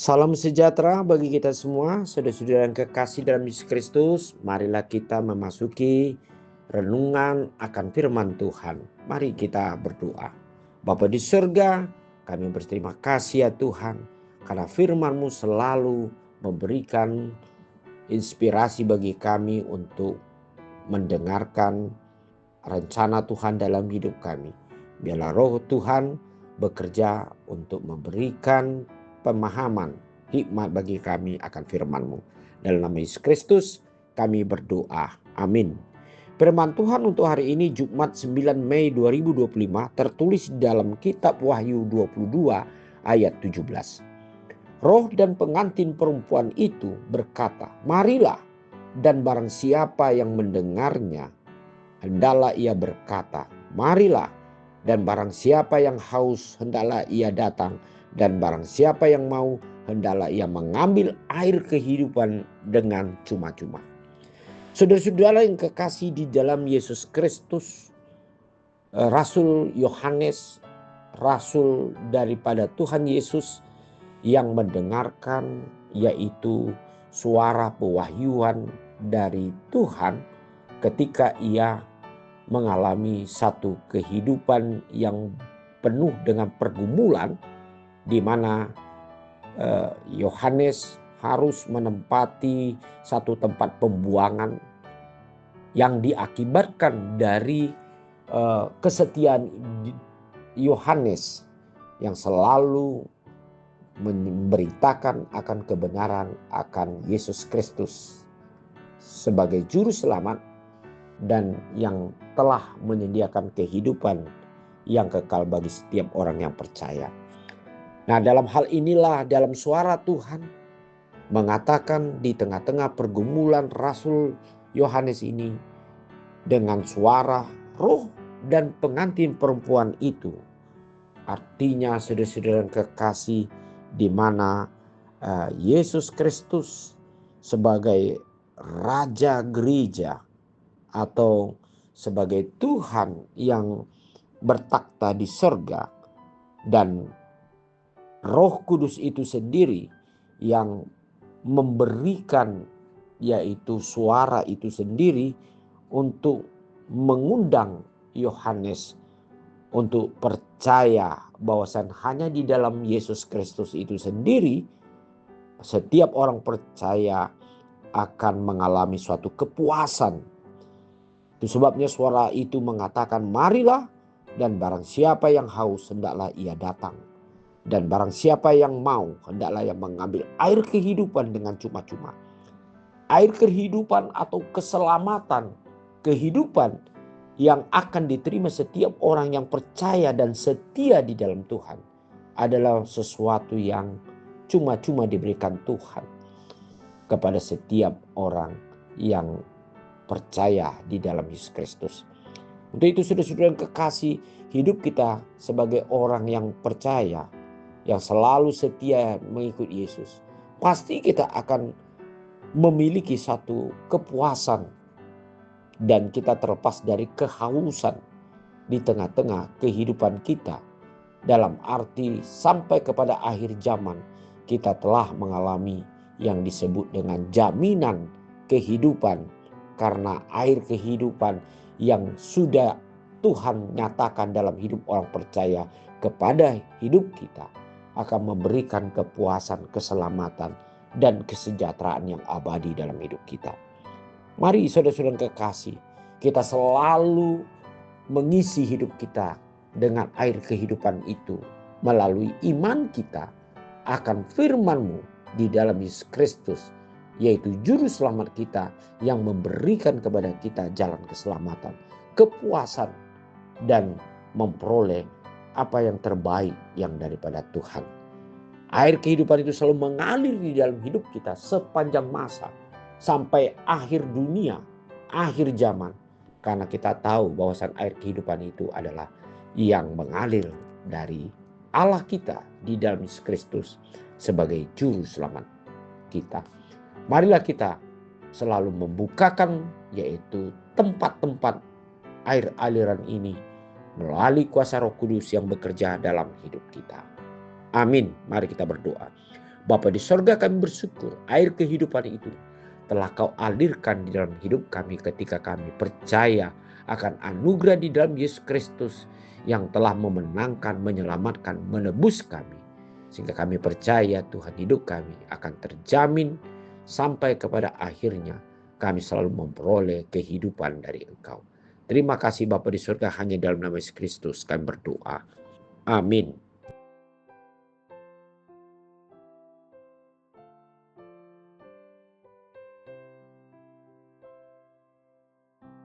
Salam sejahtera bagi kita semua, saudara-saudara yang kekasih dalam Yesus Kristus. Marilah kita memasuki renungan akan firman Tuhan. Mari kita berdoa. Bapa di surga, kami berterima kasih ya Tuhan, karena firman-Mu selalu memberikan inspirasi bagi kami untuk mendengarkan rencana Tuhan dalam hidup kami. Biarlah roh Tuhan bekerja untuk memberikan pemahaman, hikmat bagi kami akan firman-Mu. Dalam nama Yesus Kristus kami berdoa. Amin. Firman Tuhan untuk hari ini Jumat 9 Mei 2025 tertulis dalam kitab Wahyu 22 ayat 17. Roh dan pengantin perempuan itu berkata, "Marilah, dan barang siapa yang mendengarnya, hendaklah ia berkata, marilah, dan barang siapa yang haus, hendaklah ia datang, dan barang siapa yang mau, hendaklah ia mengambil air kehidupan dengan cuma-cuma." Saudara-saudara yang kekasih di dalam Yesus Kristus, Rasul Yohanes, Rasul daripada Tuhan Yesus yang mendengarkan yaitu suara pewahyuan dari Tuhan ketika ia mengalami satu kehidupan yang penuh dengan pergumulan, di mana Yohanes harus menempati satu tempat pembuangan yang diakibatkan dari kesetiaan Yohanes yang selalu memberitakan akan kebenaran akan Yesus Kristus sebagai juru selamat dan yang telah menyediakan kehidupan yang kekal bagi setiap orang yang percaya. Nah, dalam hal inilah dalam suara Tuhan mengatakan di tengah-tengah pergumulan Rasul Yohanes ini dengan suara roh dan pengantin perempuan itu. Artinya saudara-saudara yang kekasih, di mana Yesus Kristus sebagai Raja Gereja atau sebagai Tuhan yang bertakhta di surga, dan Roh Kudus itu sendiri yang memberikan yaitu suara itu sendiri untuk mengundang Yohanes untuk percaya bahwasan hanya di dalam Yesus Kristus itu sendiri setiap orang percaya akan mengalami suatu kepuasan. Itu sebabnya suara itu mengatakan, marilah, dan barang siapa yang haus hendaklah ia datang, dan barang siapa yang mau hendaklah ia mengambil air kehidupan dengan cuma-cuma. Air kehidupan atau keselamatan, kehidupan yang akan diterima setiap orang yang percaya dan setia di dalam Tuhan adalah sesuatu yang cuma-cuma diberikan Tuhan kepada setiap orang yang percaya di dalam Yesus Kristus. Untuk itu saudara-saudara yang kekasih, hidup kita sebagai orang yang percaya, yang selalu setia mengikut Yesus, pasti kita akan memiliki satu kepuasan dan kita terlepas dari kehausan di tengah-tengah kehidupan kita. Dalam arti sampai kepada akhir zaman kita telah mengalami yang disebut dengan jaminan kehidupan, karena air kehidupan yang sudah Tuhan nyatakan dalam hidup orang percaya kepada hidup kita akan memberikan kepuasan, keselamatan, dan kesejahteraan yang abadi dalam hidup kita. Mari saudara-saudara kekasih, kita selalu mengisi hidup kita dengan air kehidupan itu melalui iman kita akan firman-Mu di dalam Yesus Kristus, yaitu juru selamat kita yang memberikan kepada kita jalan keselamatan, kepuasan, dan memperoleh apa yang terbaik yang daripada Tuhan. Air kehidupan itu selalu mengalir di dalam hidup kita sepanjang masa sampai akhir dunia, akhir zaman. Karena kita tahu bahwasan air kehidupan itu adalah yang mengalir dari Allah kita di dalam Yesus Kristus sebagai juru selamat kita. Marilah kita selalu membukakan yaitu tempat-tempat air aliran ini melalui kuasa Roh Kudus yang bekerja dalam hidup kita. Amin. Mari kita berdoa. Bapa di sorga, kami bersyukur air kehidupan itu telah Kau alirkan di dalam hidup kami ketika kami percaya akan anugerah di dalam Yesus Kristus yang telah memenangkan, menyelamatkan, menebus kami. Sehingga kami percaya Tuhan, hidup kami akan terjamin sampai kepada akhirnya kami selalu memperoleh kehidupan dari Engkau. Terima kasih Bapa di surga, hanya dalam nama Yesus Kristus kami berdoa. Amin.